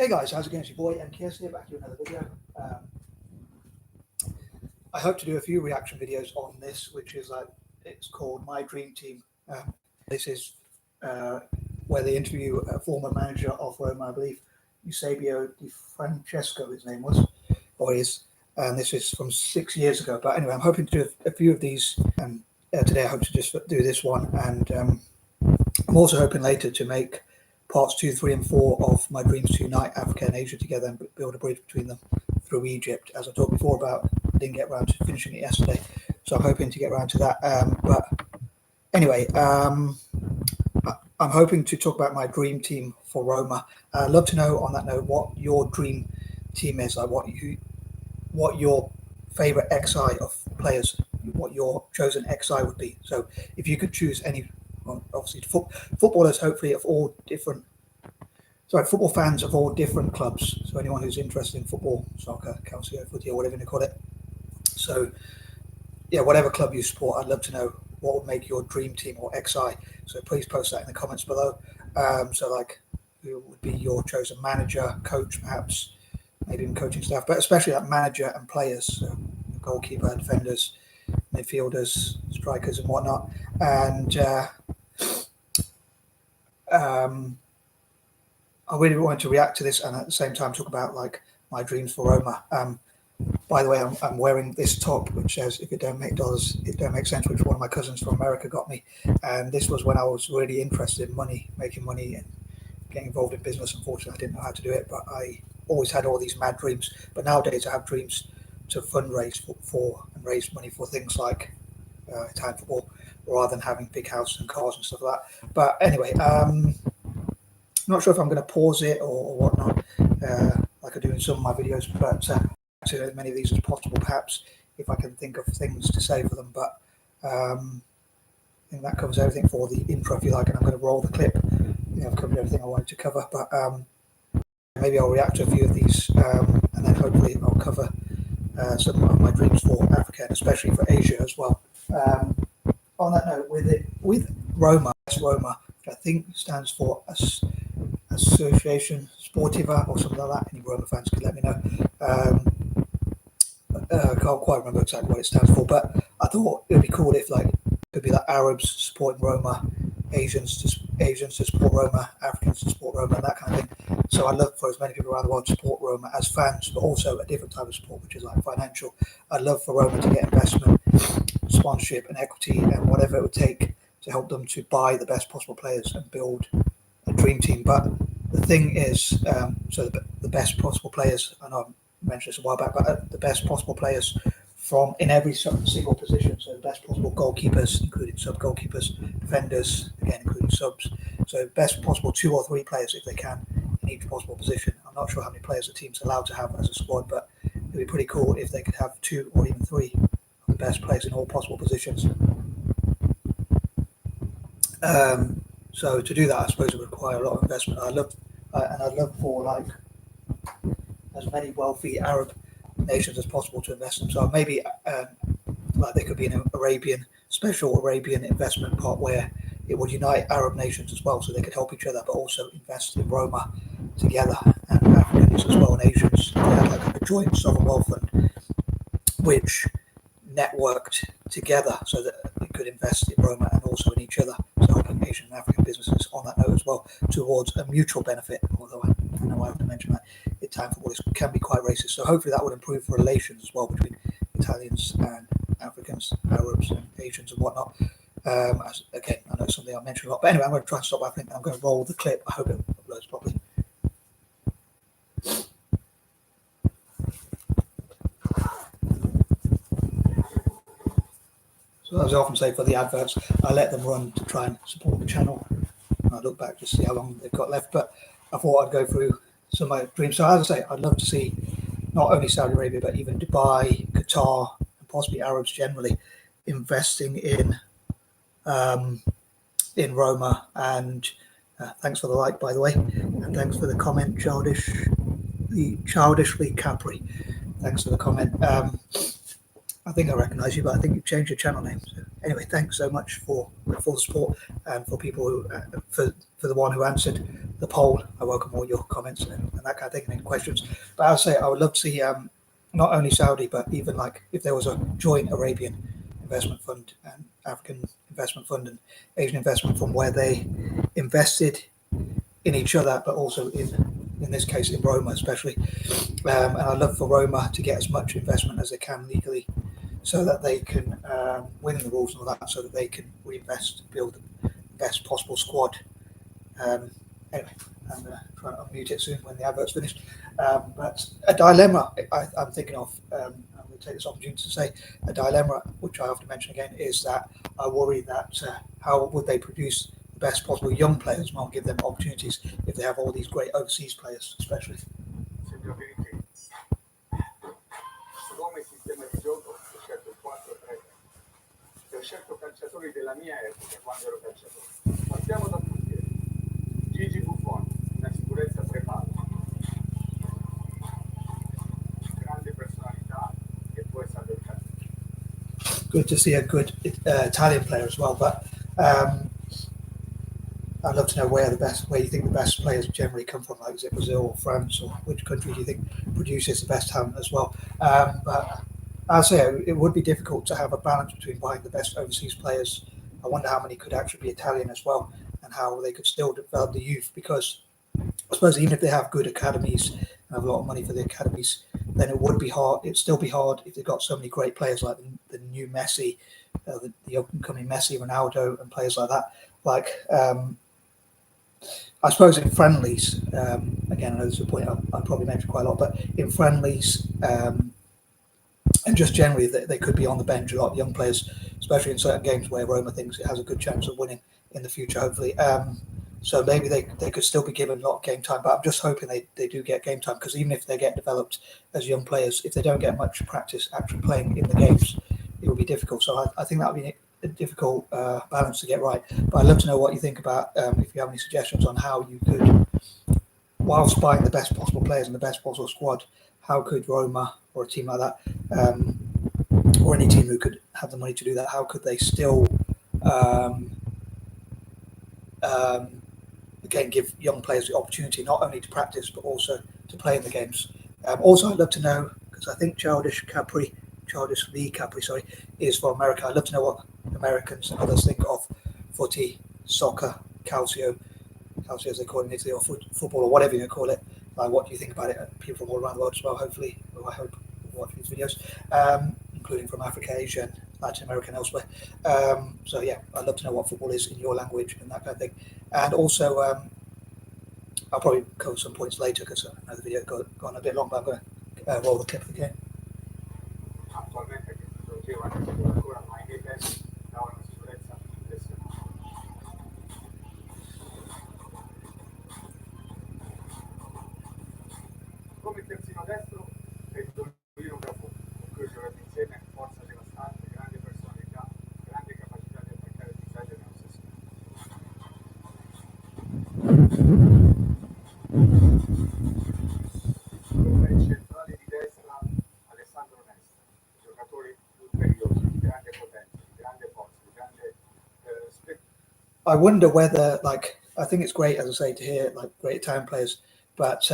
Hey guys, how's it going? It's your boy M.K.S here, back to another video. I hope to do a few reaction videos on this, which is it's called My Dream Team. This is where they interview a former manager of Roma, I believe, Eusebio Di Francesco, his name was, or is, and this is from 6 years ago. But anyway, I'm hoping to do a few of these, and today I hope to just do this one, and I'm also hoping later to make parts 2, 3, and 4 of my dreams to unite Africa and Asia together and build a bridge between them through Egypt, as I talked before about. I didn't get around to finishing it yesterday, so I'm hoping to get around to that. But anyway, I'm hoping to talk about my dream team for Roma. I'd love to know, on that note, what your dream team is, like what your favorite XI of players, what your chosen XI would be. So if you could choose any, well, obviously footballers, hopefully of all different, football fans of all different clubs. So anyone who's interested in football, soccer, calcio, footy, or whatever you call it. So yeah, whatever club you support, I'd love to know what would make your dream team or XI. So please post that in the comments below. So like, who would be your chosen manager, coach, perhaps, maybe even coaching staff, but especially that manager and players, so goalkeeper, defenders, midfielders, strikers, and whatnot. And I really wanted to react to this and at the same time talk about like my dreams for Roma. By the way, I'm wearing this top which says, "If it don't make dollars, it don't make sense," which one of my cousins from America got me. And this was when I was really interested in money, making money and getting involved in business. Unfortunately, I didn't know how to do it, but I always had all these mad dreams. But nowadays I have dreams to fundraise for and raise money for things like Italian football, rather than having big houses and cars and stuff like that. But anyway, not sure if I'm going to pause it or whatnot, like I do in some of my videos, but to as many of these as possible, perhaps, if I can think of things to say for them. But I think that covers everything for the intro, if you like, and I'm going to roll the clip. I think I've covered everything I wanted to cover, but maybe I'll react to a few of these, and then hopefully I'll cover some of my dreams for Africa and especially for Asia as well. On that note, with Roma, which I think stands for Association Sportiva or something like that. Any Roma fans can let me know. I can't quite remember exactly what it stands for, but I thought it would be cool if it could be like Arabs supporting Roma, Asians to support Roma, Africans to support Roma, and that kind of thing. So I'd love for as many people around the world to support Roma as fans, but also a different type of support, which is like financial. I'd love for Roma to get investment, sponsorship, and equity, and whatever it would take to help them to buy the best possible players and build a dream team. But the thing is, so the best possible players, I know I mentioned this a while back, but the best possible players from in every single position. So the best possible goalkeepers, including sub goalkeepers, defenders, again including subs. So best possible 2 or 3 players if they can in each possible position. I'm not sure how many players the team's allowed to have as a squad, but it'd be pretty cool if they could have 2 or even 3 of the best players in all possible positions. So to do that, I suppose it would require a lot of investment. I'd love for like as many wealthy Arab nations as possible to invest in. So maybe like there could be an special Arabian investment part where it would unite Arab nations as well, so they could help each other, but also invest in Roma together, and Africans as well, and Asians. They had like a joint sovereign wealth fund which networked together so that it could invest in Roma and also in each other, so helping Asian and African businesses on that note as well, towards a mutual benefit. Although I know I have to mention that Italian football can be quite racist, so hopefully that would improve relations as well between Italians and Africans, Arabs and Asians and whatnot. Again, I know it's something I mentioned a lot, but anyway, I'm going to try and stop. I think I'm going to roll the clip. I hope it uploads properly. So as I often say for the adverts, I let them run to try and support the channel. I look back to see how long they've got left, but I thought I'd go through some of my dreams. So as I say, I'd love to see not only Saudi Arabia, but even Dubai, Qatar, and possibly Arabs generally investing in Roma. And thanks for the like, by the way, and thanks for the comment, childishly Capri. Thanks for the comment. I think I recognise you, but I think you've changed your channel name. So anyway, thanks so much for the support, and for people who, for the one who answered the poll. I welcome all your comments and that kind of thing and questions. But I'll say I would love to see not only Saudi, but even like if there was a joint Arabian investment fund and African investment fund and Asian investment fund where they invested in each other, but also in this case in Roma especially. And I'd love for Roma to get as much investment as they can legally, so that they can win the rules and all that, so that they can reinvest, build the best possible squad. Anyway, I'm going to try and unmute it soon when the advert's finished. But a dilemma I'm thinking of, I'm going to take this opportunity to say, a dilemma, which I have to mention again, is that I worry that how would they produce the best possible young players, won't give them opportunities if they have all these great overseas players, especially. Come sistema di gioco ho scelto il 4-3-3. Ho scelto calciatori della mia epoca quando ero calciatore. Partiamo dal portiere. Gigi Buffon, una sicurezza pre-palla. Grande personalità che può essere il calcio. Good to see a good Italian player as well, but I'd love to know where you think the best players generally come from. Like, is it Brazil or France, or which country do you think produces the best talent as well? But I'll say it would be difficult to have a balance between buying the best overseas players. I wonder how many could actually be Italian as well, and how they could still develop the youth. Because I suppose even if they have good academies and have a lot of money for the academies, then it would be hard. It'd still be hard if they've got so many great players like the new Messi, the up-and-coming Messi, Ronaldo, and players like that. Like, I suppose in friendlies, again, I know this is a point I probably mentioned quite a lot, but in friendlies and just generally, they could be on the bench, a lot of young players, especially in certain games where Roma thinks it has a good chance of winning in the future, hopefully. So maybe they could still be given a lot of game time, but I'm just hoping they do get game time, because even if they get developed as young players, if they don't get much practice actually playing in the games, it will be difficult. So I think that would be a difficult balance to get right. But I'd love to know what you think about, if you have any suggestions on how you could, whilst buying the best possible players and the best possible squad, how could Roma or a team like that, or any team who could have the money to do that, how could they still again give young players the opportunity not only to practice but also to play in the games? Also, I'd love to know, because I think Childish Lee Capri, is from America. I'd love to know what Americans and others think of footy, soccer, calcio as they call it in Italy, or football, or whatever you call it. What do you think about it? And people from all around the world as well, hopefully, I hope, watch these videos, including from Africa, Asia, and Latin America and elsewhere. So yeah, I'd love to know what football is in your language and that kind of thing. And also, I'll probably cover some points later, because I know the video gone a bit long, but I'm going to roll the clip again. Attualmente che tecnologia ancora mai nei test dà una sicurezza impressionante. Come terzino destro è Torino Capo, con cui ho giocato insieme, forza devastante, grande personalità, grande capacità di attaccare il disagio nello stesso tempo. Come centrale di destra Alessandro Nesta, giocatori ulteriosi, di grande potenza, di grande forza, di grande I wonder whether, like, I think it's great, as I say, to hear like great Italian players, but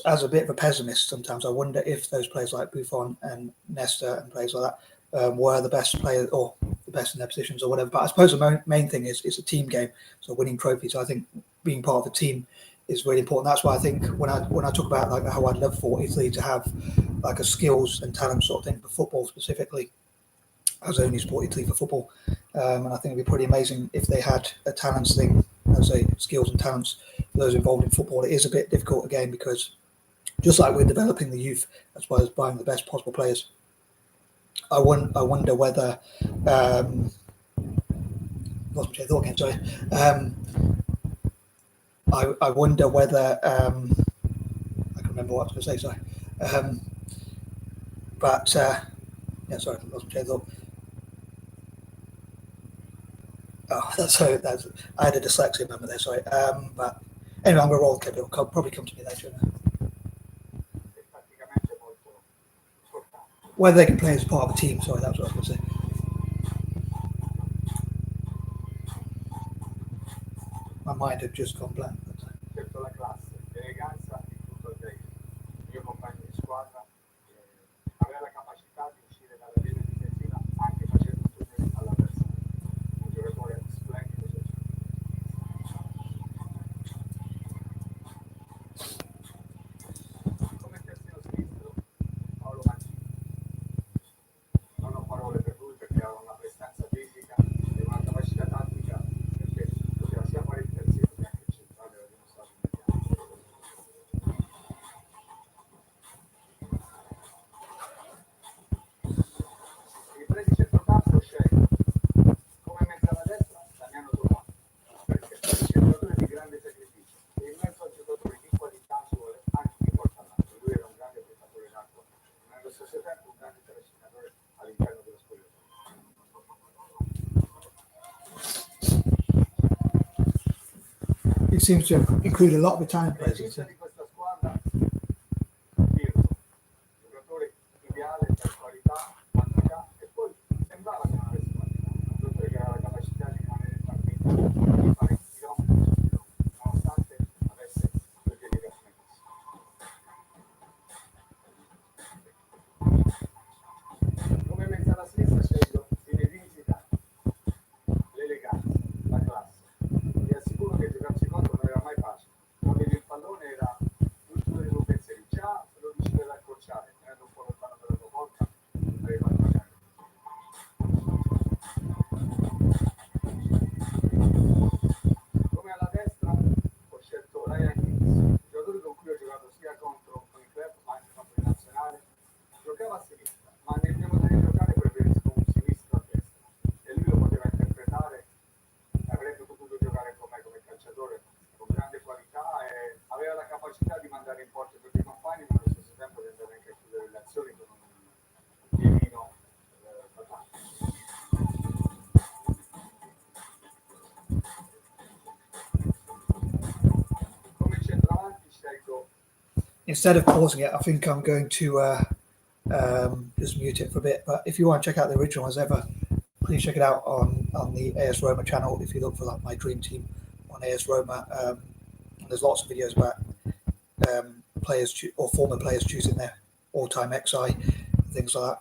as a bit of a pessimist sometimes, I wonder if those players like Buffon and Nesta and players like that were the best players or the best in their positions or whatever. But I suppose the main thing is it's a team game, so winning trophies. I think being part of a team is really important. That's why I think when I talk about like how I'd love for Italy to have like a skills and talent sort of thing for football specifically, as only support Italy for football, and I think it'd be pretty amazing if they had a talents thing, as a skills and talents for those involved in football. It is a bit difficult again, because just like we're developing the youth as well as buying the best possible players, I wonder whether lost my train of thought again. Sorry. I wonder whether I can remember what I was going to say. Sorry, but yeah, sorry, I lost my train of thought. Oh, that's I had a dyslexia moment there. Sorry, but anyway, I'm going to roll the clip. It'll probably come to me later. Whether they can play as part of a team. Sorry, that's what I was going to say. my mind had just gone blank. Certo, la classe, l'eleganza di tutto il greco. Il mio compagno di squadra aveva la capacità di uscire dalla linea difensiva anche facendo un tunnel all'avversario. Un giocatore splendido. Come terzino sinistro, Paolo Mancini. Non ho parole per lui perché ha una prestanza fisica e una capacità tattica perché poteva sia fare il terzino che anche il centrale, l'ha dimostrato negli anni. I tre di centrocampo scelgo come mezzala destra Damiano Roma, perché è un giocatore di grande sacrificio e in mezzo a giocatori di qualità ci vuole anche chi porta l'acqua. Lui era un grande portatore d'acqua, ma allo stesso tempo un grande trascinatore all'interno dello spogliatoio. It seems to include a lot of Italian La players. regista di questa squadra, Pirlo, giocatore ideale per qualità, quantità e poi sembrava che non avesse quantità, un giocatore che aveva la capacità di rimanere in partita e di fare chilometri su chilometri, nonostante avesse due piedi gasmetici. Come mezzala sinistra scelgo Zinedine Zidane, l'eleganza, la classe. Vi assicuro che giocarci contro non era mai facile. Quando vedi il pallone era l'ultimo dei tuoi pensieri, già se lo riuscivi ad accorciare, tenendo un po' lontano dalla tua porta, avevi fatto una grande. Come alla destra ho scelto Ryan M.K.S, giocatore con cui ho giocato sia contro il club ma anche contro il nazionale. Giocava a sinistra, ma nel mio modo di giocare preferisco un sinistro a destra e lui lo poteva interpretare, avrebbe potuto giocare con me come calciatore con grande qualità e aveva la capacità di mandare in porta i propri compagni ma allo stesso tempo di andare anche a chiudere le azioni con un piedino fatale. Come centravanti scelgo Instead of pausing it, I think I'm going to just mute it for a bit. But if you want to check out the original as ever, please check it out on the AS Roma channel. If you look for like my dream team on AS Roma, there's lots of videos about players or former players choosing their all-time XI, things like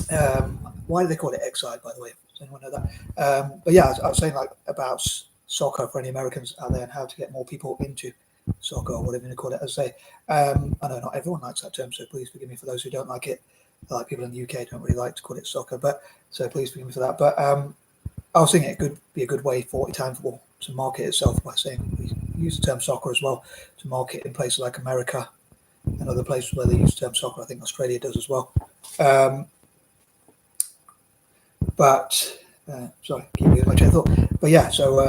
that. Why do they call it XI, by the way? Does anyone know that? But yeah, I was saying like about soccer for any Americans out there and how to get more people into soccer or whatever you call it. As I say, I know not everyone likes that term, so please forgive me for those who don't like it. Like people in the UK don't really like to call it soccer, but so please forgive me for that. But I was thinking it could be a good way for Italian football to market itself by saying we use the term soccer as well to market in places like America and other places where they use the term soccer. I think Australia does as well. Sorry, keep losing my train of thought. But yeah, so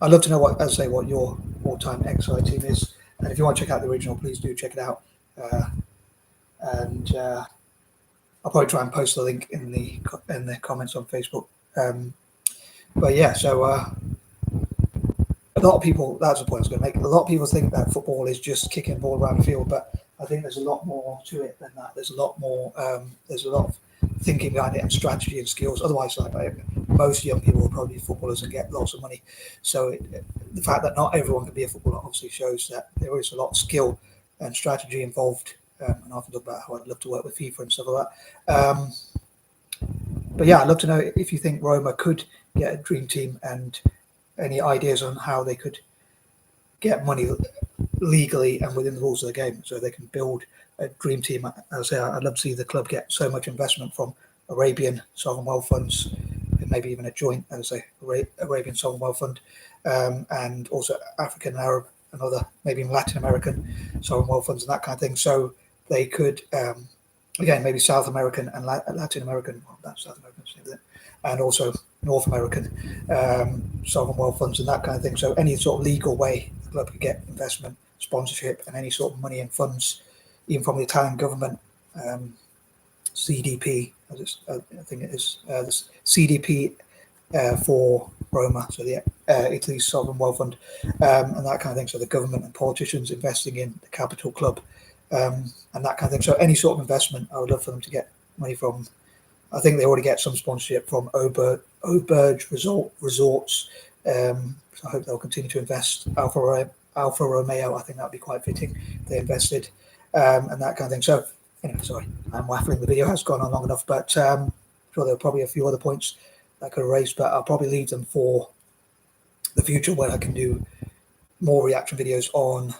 I'd love to know what, as I say, what your all-time XI team is, and if you want to check out the original, please do check it out. And I'll probably try and post the link in the comments on Facebook. But yeah, so a lot of people, that's the point I was going to make. A lot of people think that football is just kicking ball around the field, but I think there's a lot more to it than that. There's a lot more. There's a lot of thinking behind it and strategy and skills. Otherwise, like most young people will probably be footballers and get lots of money. So the fact that not everyone can be a footballer obviously shows that there is a lot of skill and strategy involved. And I often talk about how I'd love to work with FIFA and stuff like that. But yeah, I'd love to know if you think Roma could get a dream team and any ideas on how they could get money legally and within the rules of the game so they can build a dream team. As I say, I'd love to see the club get so much investment from Arabian sovereign wealth funds, and maybe even a joint, as I say, Arabian sovereign wealth fund, and also African, Arab, and other, maybe even Latin American sovereign wealth funds and that kind of thing. So they could, again, maybe South American and Latin American, well, that's South American, and also North American sovereign wealth funds and that kind of thing. So any sort of legal way the club could get investment, sponsorship, and any sort of money and funds, even from the Italian government, CDP, I think it is, CDP for Roma, so the Italy's sovereign wealth fund, and that kind of thing. So the government and politicians investing in the capital club, and that kind of thing. So any sort of investment, I would love for them to get money from. I think they already get some sponsorship from Auberge Resorts, So I hope they'll continue to invest. Alfa Romeo, I think that'd be quite fitting. They invested and that kind of thing. So anyway, sorry, I'm waffling. The video has gone on long enough, but sure there are probably a few other points that I could have raised, but I'll probably leave them for the future where I can do more reaction videos on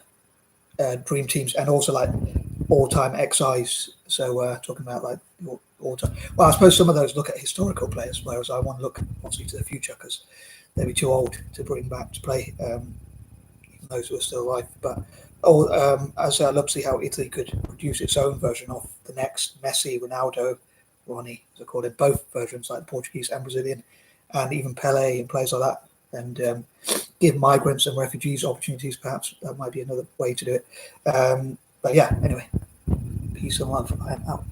dream teams and also like all-time XIs. So talking about like all-time. Well, I suppose some of those look at historical players, whereas I want to look obviously to the future because they'd be too old to bring back to play, even those who are still alive. But as I'd love to see how Italy could produce its own version of the next Messi, Ronaldo, Ronnie, as I call it, both versions, like the Portuguese and Brazilian, and even Pele and players like that, and give migrants and refugees opportunities. Perhaps that might be another way to do it. But yeah, anyway, peace and love. I am out.